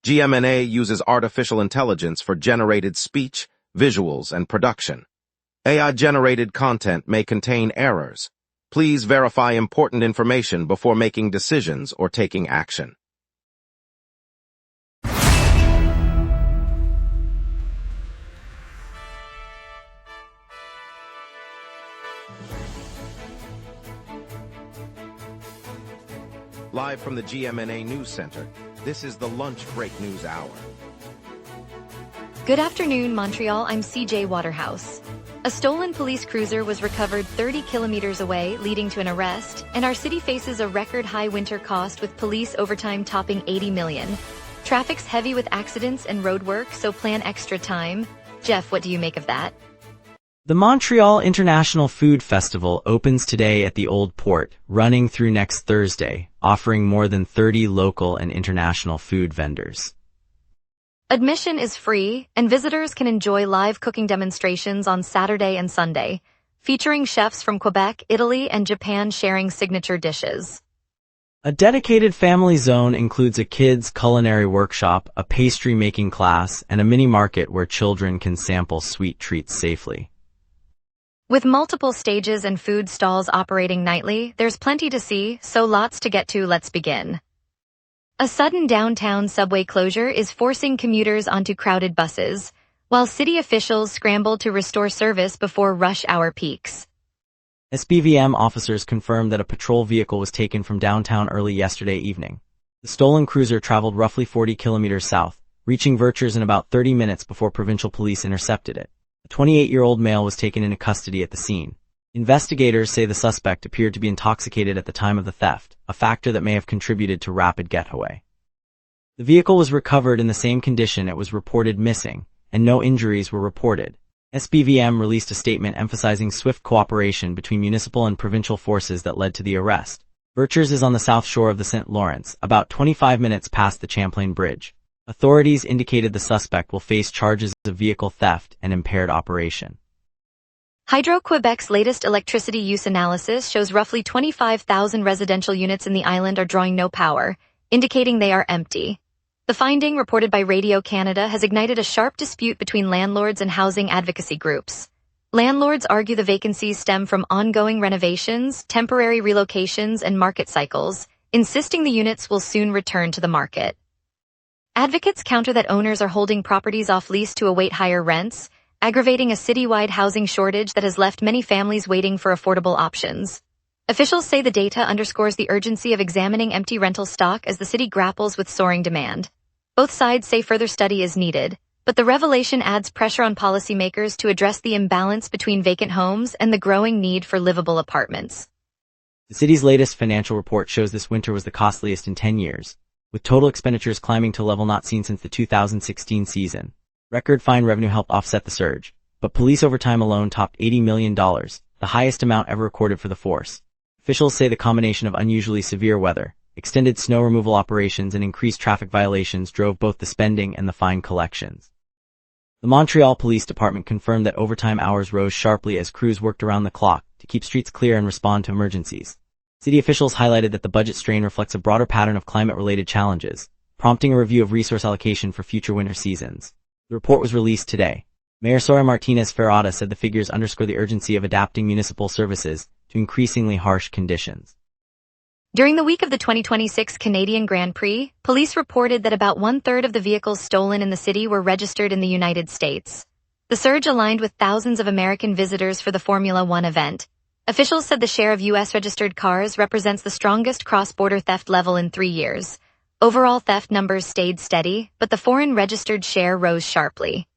GMNA uses artificial intelligence for generated speech, visuals, and production. AI-generated content may contain errors. Please verify important information before making decisions or taking action. Live from the GMNA News Center, this is the Lunch Break News Hour. Good afternoon, Montreal. I'm CJ Waterhouse. A stolen police cruiser was recovered 30 kilometers away, leading to an arrest, and our city faces a record-high winter cost with police overtime topping $80 million. Traffic's heavy with accidents and roadwork, so plan extra time. Jeff, what do you make of that? The Montreal International Food Festival opens today at the Old Port, running through next Thursday, offering more than 30 local and international food vendors. Admission is free, and visitors can enjoy live cooking demonstrations on Saturday and Sunday, featuring chefs from Quebec, Italy, and Japan sharing signature dishes. A dedicated family zone includes a kids' culinary workshop, a pastry-making class, and a mini-market where children can sample sweet treats safely. With multiple stages and food stalls operating nightly, there's plenty to see, so lots to get to. Let's begin. A sudden downtown subway closure is forcing commuters onto crowded buses, while city officials scramble to restore service before rush hour peaks. SBVM officers confirmed that a patrol vehicle was taken from downtown early yesterday evening. The stolen cruiser traveled roughly 40 kilometers south, reaching Verchères in about 30 minutes before provincial police intercepted it. A 28-year-old male was taken into custody at the scene. Investigators say the suspect appeared to be intoxicated at the time of the theft, a factor that may have contributed to rapid getaway. The vehicle was recovered in the same condition it was reported missing, and no injuries were reported. SBVM released a statement emphasizing swift cooperation between municipal and provincial forces that led to the arrest. Verchères is on the south shore of the St. Lawrence, about 25 minutes past the Champlain Bridge. Authorities indicated the suspect will face charges of vehicle theft and impaired operation. Hydro-Quebec's latest electricity use analysis shows roughly 25,000 residential units in the island are drawing no power, indicating they are empty. The finding, reported by Radio-Canada, has ignited a sharp dispute between landlords and housing advocacy groups. Landlords argue the vacancies stem from ongoing renovations, temporary relocations, and market cycles, insisting the units will soon return to the market. Advocates counter that owners are holding properties off lease to await higher rents, aggravating a citywide housing shortage that has left many families waiting for affordable options. Officials say the data underscores the urgency of examining empty rental stock as the city grapples with soaring demand. Both sides say further study is needed, but the revelation adds pressure on policymakers to address the imbalance between vacant homes and the growing need for livable apartments. The city's latest financial report shows this winter was the costliest in 10 years, with total expenditures climbing to a level not seen since the 2016 season. Record fine revenue helped offset the surge, but police overtime alone topped $80 million, the highest amount ever recorded for the force. Officials say the combination of unusually severe weather, extended snow removal operations, and increased traffic violations drove both the spending and the fine collections. The Montreal Police Department confirmed that overtime hours rose sharply as crews worked around the clock to keep streets clear and respond to emergencies. City officials highlighted that the budget strain reflects a broader pattern of climate-related challenges, prompting a review of resource allocation for future winter seasons. The report was released today. Mayor Sora Martinez-Ferrada said the figures underscore the urgency of adapting municipal services to increasingly harsh conditions. During the week of the 2026 Canadian Grand Prix, police reported that about one-third of the vehicles stolen in the city were registered in the United States. The surge aligned with thousands of American visitors for the Formula One event. Officials said the share of U.S.-registered cars represents the strongest cross-border theft level in 3 years. Overall theft numbers stayed steady, but the foreign-registered share rose sharply.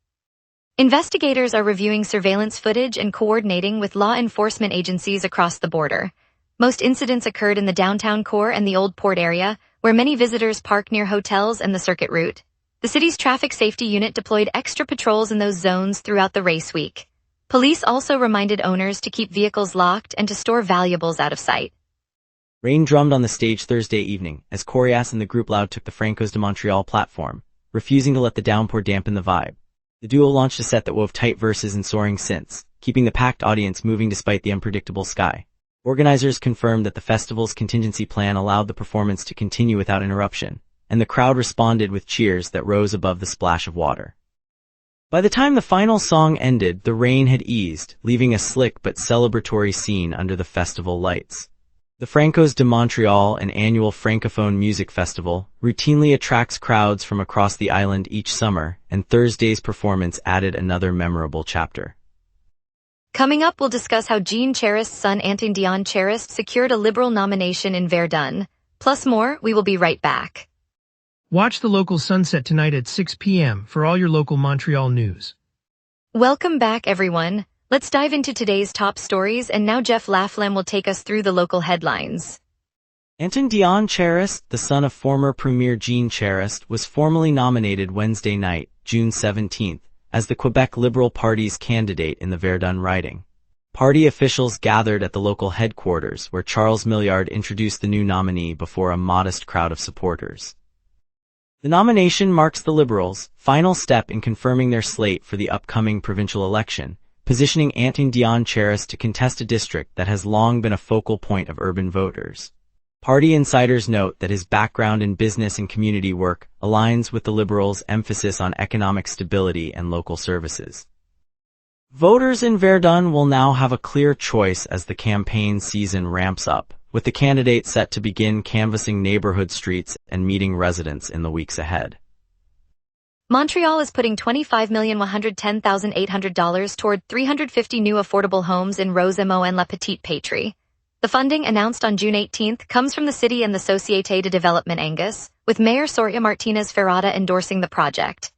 Investigators are reviewing surveillance footage and coordinating with law enforcement agencies across the border. Most incidents occurred in the downtown core and the Old Port area, where many visitors park near hotels and the circuit route. The city's traffic safety unit deployed extra patrols in those zones throughout the race week. Police also reminded owners to keep vehicles locked and to store valuables out of sight. Rain drummed on the stage Thursday evening as Corias and the group Loud took the Francos de Montreal platform, refusing to let the downpour dampen the vibe. The duo launched a set that wove tight verses and soaring synths, keeping the packed audience moving despite the unpredictable sky. Organizers confirmed that the festival's contingency plan allowed the performance to continue without interruption, and the crowd responded with cheers that rose above the splash of water. By the time the final song ended, the rain had eased, leaving a slick but celebratory scene under the festival lights. The Francos de Montreal, an annual francophone music festival, routinely attracts crowds from across the island each summer, and Thursday's performance added another memorable chapter. Coming up, we'll discuss how Jean Charest's son Antoine Dion Charest secured a Liberal nomination in Verdun. Plus more, we will be right back. Watch the local sunset tonight at 6 p.m. for all your local Montreal news. Welcome back, everyone. Let's dive into today's top stories, and now Jeff Laflamme will take us through the local headlines. Antoine Dion Charest, the son of former Premier Jean Charest, was formally nominated Wednesday night, June 17th, as the Quebec Liberal Party's candidate in the Verdun riding. Party officials gathered at the local headquarters, where Charles Milliard introduced the new nominee before a modest crowd of supporters. The nomination marks the Liberals' final step in confirming their slate for the upcoming provincial election, positioning Antoine Dion Charest to contest a district that has long been a focal point of urban voters. Party insiders note that his background in business and community work aligns with the Liberals' emphasis on economic stability and local services. Voters in Verdun will now have a clear choice as the campaign season ramps up, with the candidate set to begin canvassing neighborhood streets and meeting residents in the weeks ahead. Montreal is putting $25,110,800 toward 350 new affordable homes in Rosemont and La Petite Patrie. The funding, announced on June 18th, comes from the city and the Société de Développement Angus, with Mayor Soria Martinez Ferrada endorsing the project.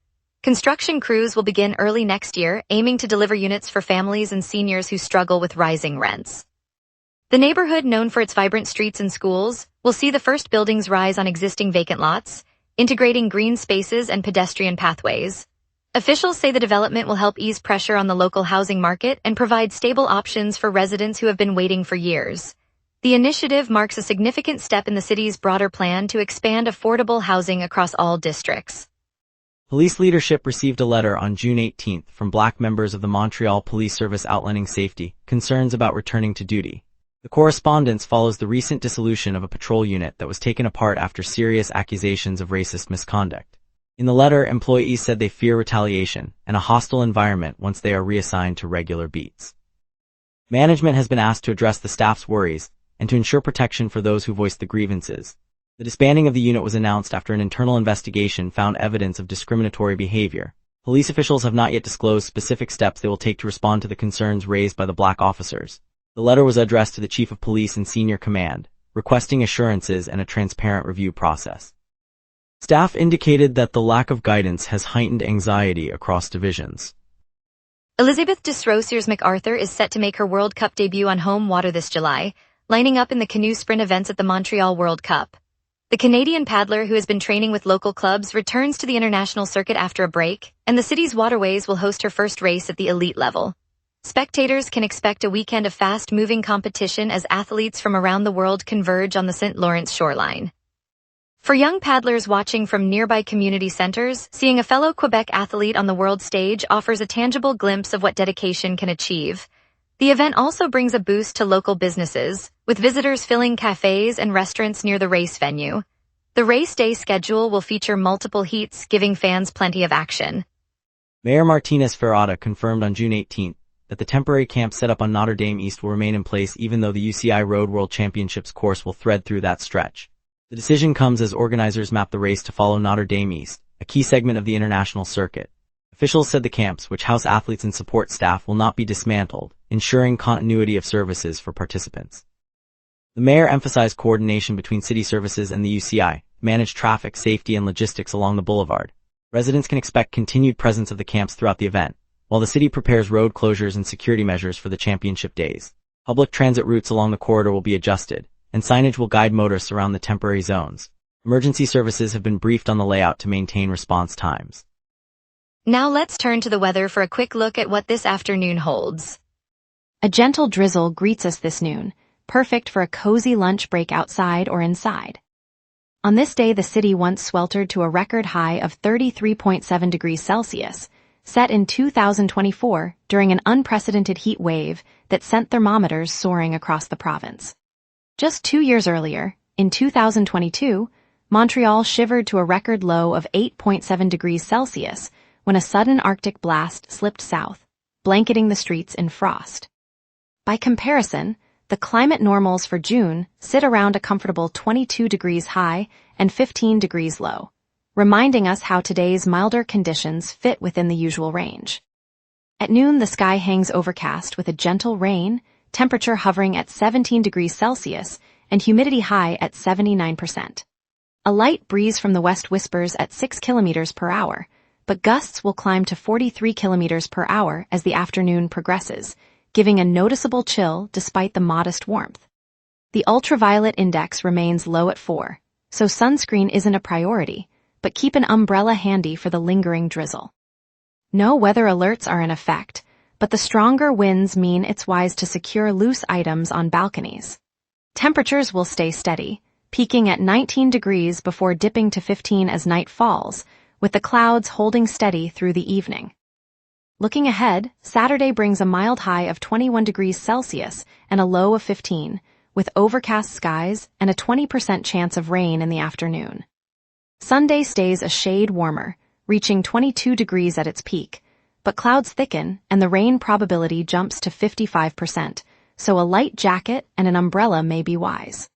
Construction crews will begin early next year, aiming to deliver units for families and seniors who struggle with rising rents. The neighborhood, known for its vibrant streets and schools, will see the first buildings rise on existing vacant lots, integrating green spaces and pedestrian pathways. Officials say the development will help ease pressure on the local housing market and provide stable options for residents who have been waiting for years. The initiative marks a significant step in the city's broader plan to expand affordable housing across all districts. Police leadership received a letter on June 18th from Black members of the Montreal Police Service outlining safety concerns about returning to duty. The correspondence follows the recent dissolution of a patrol unit that was taken apart after serious accusations of racist misconduct. In the letter, employees said they fear retaliation and a hostile environment once they are reassigned to regular beats. Management has been asked to address the staff's worries and to ensure protection for those who voiced the grievances. The disbanding of the unit was announced after an internal investigation found evidence of discriminatory behavior. Police officials have not yet disclosed specific steps they will take to respond to the concerns raised by the Black officers. The letter was addressed to the Chief of Police and Senior Command, requesting assurances and a transparent review process. Staff indicated that the lack of guidance has heightened anxiety across divisions. Elizabeth Desrosiers-MacArthur is set to make her World Cup debut on home water this July, lining up in the canoe sprint events at the Montreal World Cup. The Canadian paddler, who has been training with local clubs, returns to the international circuit after a break, and the city's waterways will host her first race at the elite level. Spectators can expect a weekend of fast-moving competition as athletes from around the world converge on the St. Lawrence shoreline. For young paddlers watching from nearby community centers, seeing a fellow Quebec athlete on the world stage offers a tangible glimpse of what dedication can achieve. The event also brings a boost to local businesses, with visitors filling cafes and restaurants near the race venue. The race day schedule will feature multiple heats, giving fans plenty of action. Mayor Martinez Ferrada confirmed on June 18th that the temporary camp set up on Notre Dame East will remain in place even though the UCI Road World Championships course will thread through that stretch. The decision comes as organizers map the race to follow Notre Dame East, a key segment of the international circuit. Officials said the camps, which house athletes and support staff, will not be dismantled, ensuring continuity of services for participants. The mayor emphasized coordination between city services and the UCI, manage traffic, safety, and logistics along the boulevard. Residents can expect continued presence of the camps throughout the event, while the city prepares road closures and security measures for the championship days. Public transit routes along the corridor will be adjusted, and signage will guide motorists around the temporary zones. Emergency services have been briefed on the layout to maintain response times. Now let's turn to the weather for a quick look at what this afternoon holds. A gentle drizzle greets us this noon, perfect for a cozy lunch break outside or inside. On this day, the city once sweltered to a record high of 33.7 degrees Celsius, set in 2024 during an unprecedented heat wave that sent thermometers soaring across the province. Just 2 years earlier, in 2022, Montreal shivered to a record low of 8.7 degrees Celsius when a sudden Arctic blast slipped south, blanketing the streets in frost. By comparison, the climate normals for June sit around a comfortable 22 degrees high and 15 degrees low, reminding us how today's milder conditions fit within the usual range. At noon, the sky hangs overcast with a gentle rain, temperature hovering at 17 degrees Celsius, and humidity high at 79%. A light breeze from the west whispers at 6 kilometers per hour, but gusts will climb to 43 kilometers per hour as the afternoon progresses, giving a noticeable chill despite the modest warmth. The ultraviolet index remains low at 4, so sunscreen isn't a priority, but keep an umbrella handy for the lingering drizzle. No weather alerts are in effect, but the stronger winds mean it's wise to secure loose items on balconies. Temperatures will stay steady, peaking at 19 degrees before dipping to 15 as night falls, with the clouds holding steady through the evening. Looking ahead, Saturday brings a mild high of 21 degrees Celsius and a low of 15, with overcast skies and a 20% chance of rain in the afternoon. Sunday stays a shade warmer, reaching 22 degrees at its peak, but clouds thicken and the rain probability jumps to 55%, so a light jacket and an umbrella may be wise.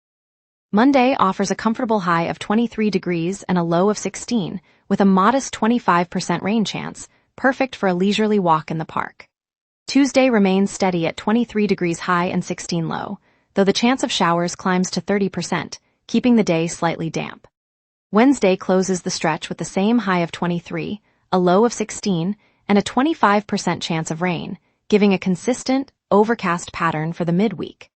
Monday offers a comfortable high of 23 degrees and a low of 16, with a modest 25% rain chance, perfect for a leisurely walk in the park. Tuesday remains steady at 23 degrees high and 16 low, though the chance of showers climbs to 30%, keeping the day slightly damp. Wednesday closes the stretch with the same high of 23, a low of 16, and a 25% chance of rain, giving a consistent, overcast pattern for the midweek.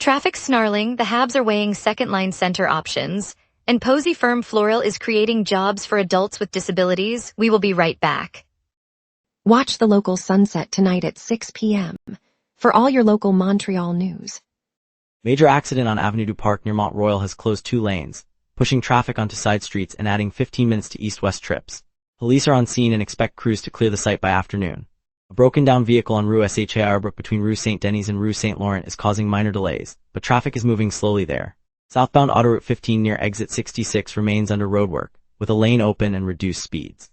Traffic snarling, the Habs are weighing second-line center options, and Posey firm Floral is creating jobs for adults with disabilities. We will be right back. Watch the local sunset tonight at 6 p.m. for all your local Montreal news. Major accident on Avenue du Parc near Montreal has closed 2 lanes, pushing traffic onto side streets and adding 15 minutes to east-west trips. Police are on scene and expect crews to clear the site by afternoon. A broken-down vehicle on Rue Sharbrook between Rue Saint-Denis and Rue Saint-Laurent is causing minor delays, but traffic is moving slowly there. Southbound Autoroute 15 near exit 66 remains under roadwork, with a lane open and reduced speeds.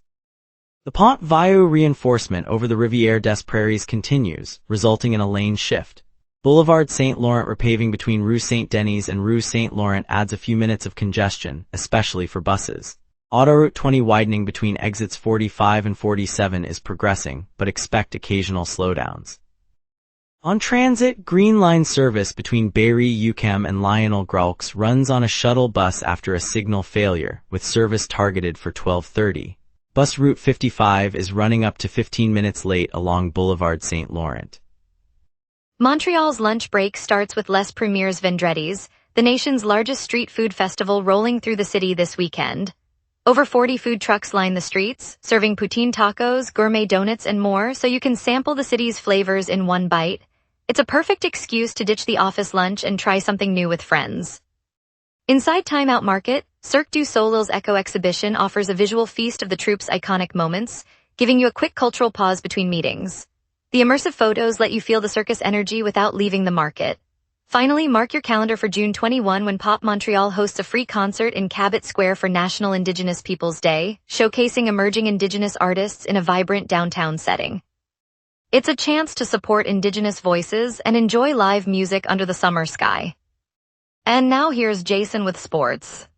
The Pont-Vieux reinforcement over the Rivière des Prairies continues, resulting in a lane shift. Boulevard Saint-Laurent repaving between Rue Saint-Denis and Rue Saint-Laurent adds a few minutes of congestion, especially for buses. Autoroute 20 widening between exits 45 and 47 is progressing, but expect occasional slowdowns. On transit, Green Line service between Berry-UQAM and Lionel-Groulx runs on a shuttle bus after a signal failure, with service targeted for 12:30. Bus Route 55 is running up to 15 minutes late along Boulevard Saint-Laurent. Montreal's lunch break starts with Les Premiers Vendredis, the nation's largest street food festival rolling through the city this weekend. Over 40 food trucks line the streets, serving poutine tacos, gourmet donuts, and more, so you can sample the city's flavors in one bite. It's a perfect excuse to ditch the office lunch and try something new with friends. Inside Time Out Market, Cirque du Soleil's Echo exhibition offers a visual feast of the troupe's iconic moments, giving you a quick cultural pause between meetings. The immersive photos let you feel the circus energy without leaving the market. Finally, mark your calendar for June 21 when Pop Montreal hosts a free concert in Cabot Square for National Indigenous Peoples Day, showcasing emerging Indigenous artists in a vibrant downtown setting. It's a chance to support Indigenous voices and enjoy live music under the summer sky. And now here's Jason with sports.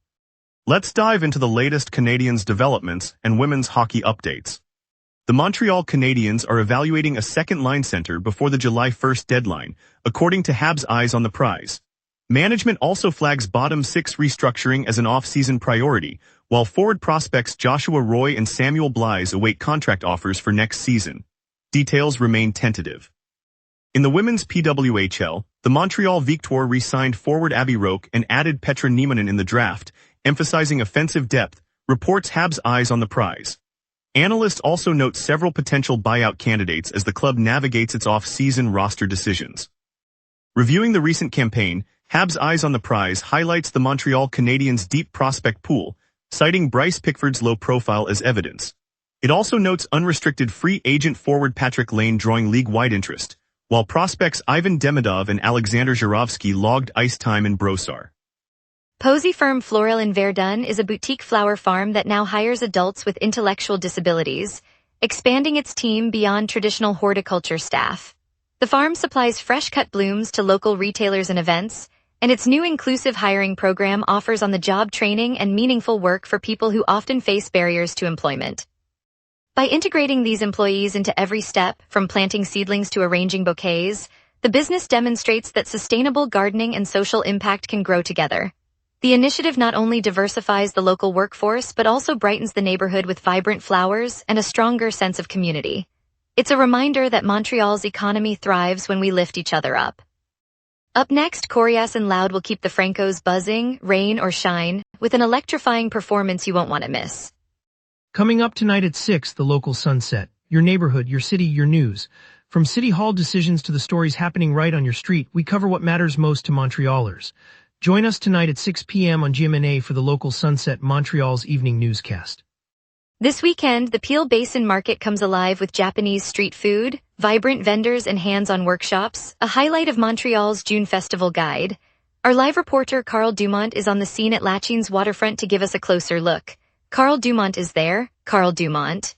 Let's dive into the latest Canadiens developments and women's hockey updates. The Montreal Canadiens are evaluating a second-line center before the July 1st deadline, according to Habs Eyes on the Prize. Management also flags bottom six restructuring as an off-season priority, while forward prospects Joshua Roy and Samuel Blythe await contract offers for next season. Details remain tentative. In the women's PWHL, the Montreal Victoire re-signed forward Abby Roque and added Petra Niemanen in the draft, emphasizing offensive depth, reports Habs Eyes on the Prize. Analysts also note several potential buyout candidates as the club navigates its off-season roster decisions. Reviewing the recent campaign, Habs Eyes on the Prize highlights the Montreal Canadiens' deep prospect pool, citing Bryce Pickford's low profile as evidence. It also notes unrestricted free agent forward Patrick Lane drawing league-wide interest, while prospects Ivan Demidov and Alexander Zhuravsky logged ice time in Brossard. Posy Firm Floral in Verdun is a boutique flower farm that now hires adults with intellectual disabilities, expanding its team beyond traditional horticulture staff. The farm supplies fresh-cut blooms to local retailers and events, and its new inclusive hiring program offers on-the-job training and meaningful work for people who often face barriers to employment. By integrating these employees into every step, from planting seedlings to arranging bouquets, the business demonstrates that sustainable gardening and social impact can grow together. The initiative not only diversifies the local workforce but also brightens the neighborhood with vibrant flowers and a stronger sense of community. It's a reminder that Montreal's economy thrives when we lift each other up. Up next, Corias and Loud will keep the Francos buzzing, rain or shine, with an electrifying performance you won't want to miss. Coming up tonight at 6, the local sunset. Your neighborhood, your city, your news. From city hall decisions to the stories happening right on your street, we cover what matters most to Montrealers. Join us tonight at 6 p.m. on GMna for the local sunset, Montreal's evening newscast. This weekend, the Peel Basin Market comes alive with Japanese street food, vibrant vendors and hands-on workshops, a highlight of Montreal's June Festival guide. Our live reporter Carl Dumont is on the scene at Lachines waterfront to give us a closer look. Carl Dumont is there. Carl Dumont.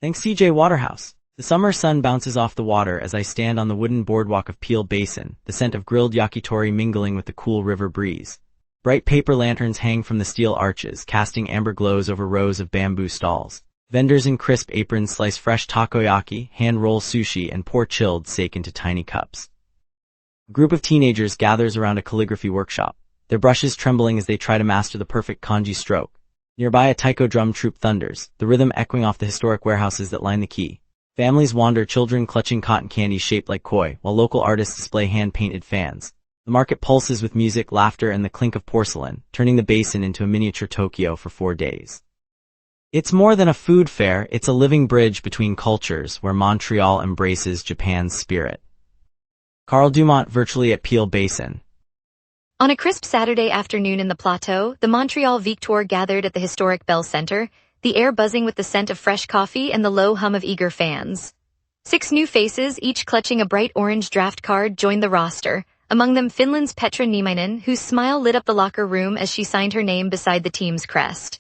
Thanks CJ Waterhouse. The summer sun bounces off the water as I stand on the wooden boardwalk of Peel Basin, the scent of grilled yakitori mingling with the cool river breeze. Bright paper lanterns hang from the steel arches, casting amber glows over rows of bamboo stalls. Vendors in crisp aprons slice fresh takoyaki, hand-roll sushi, and pour chilled sake into tiny cups. A group of teenagers gathers around a calligraphy workshop, their brushes trembling as they try to master the perfect kanji stroke. Nearby, a taiko drum troupe thunders, the rhythm echoing off the historic warehouses that line the quay. Families wander, children clutching cotton candy shaped like koi, while local artists display hand-painted fans. The market pulses with music, laughter, and the clink of porcelain, turning the basin into a miniature Tokyo for 4 days. It's more than a food fair, it's a living bridge between cultures where Montreal embraces Japan's spirit. Carl Dumont virtually at Peel Basin. On a crisp Saturday afternoon in the Plateau, the Montreal Victoire gathered at the historic Bell Centre, the air buzzing with the scent of fresh coffee and the low hum of eager fans. 6 new faces, each clutching a bright orange draft card, joined the roster, among them Finland's Petra Nieminen, whose smile lit up the locker room as she signed her name beside the team's crest.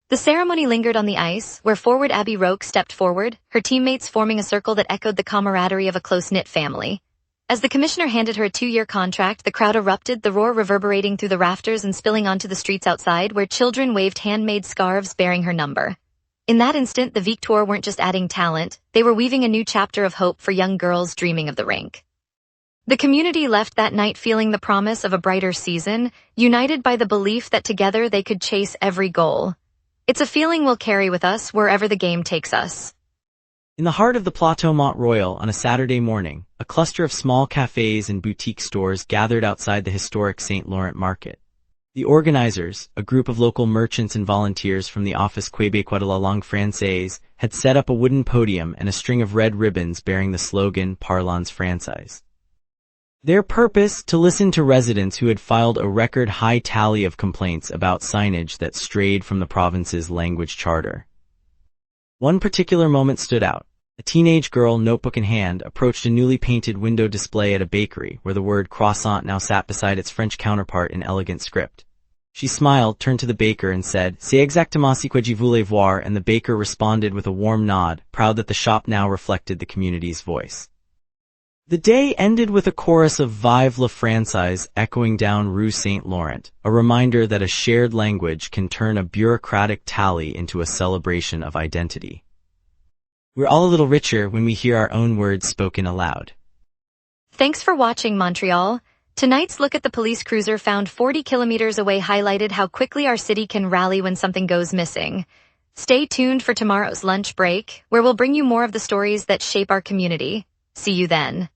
The ceremony lingered on the ice, where forward Abby Roque stepped forward, her teammates forming a circle that echoed the camaraderie of a close-knit family. As the commissioner handed her a 2-year contract, the crowd erupted, the roar reverberating through the rafters and spilling onto the streets outside, where children waved handmade scarves bearing her number. In that instant, the Victoire weren't just adding talent, they were weaving a new chapter of hope for young girls dreaming of the rink. The community left that night feeling the promise of a brighter season, united by the belief that together they could chase every goal. It's a feeling we'll carry with us wherever the game takes us. In the heart of the Plateau Mont-Royal on a Saturday morning, a cluster of small cafes and boutique stores gathered outside the historic St. Laurent Market. The organizers, a group of local merchants and volunteers from the Office Québécois de la Langue Française, had set up a wooden podium and a string of red ribbons bearing the slogan Parlons Français. Their purpose, to listen to residents who had filed a record-high tally of complaints about signage that strayed from the province's language charter. One particular moment stood out. A teenage girl, notebook in hand, approached a newly painted window display at a bakery where the word croissant now sat beside its French counterpart in elegant script. She smiled, turned to the baker and said, "C'est exactement ce que je voulais voir," and the baker responded with a warm nod, proud that the shop now reflected the community's voice. The day ended with a chorus of Vive la Française echoing down Rue St. Laurent, a reminder that a shared language can turn a bureaucratic tally into a celebration of identity. We're all a little richer when we hear our own words spoken aloud. Thanks for watching, Montreal. Tonight's look at the police cruiser found 40 kilometers away highlighted how quickly our city can rally when something goes missing. Stay tuned for tomorrow's lunch break, where we'll bring you more of the stories that shape our community. See you then.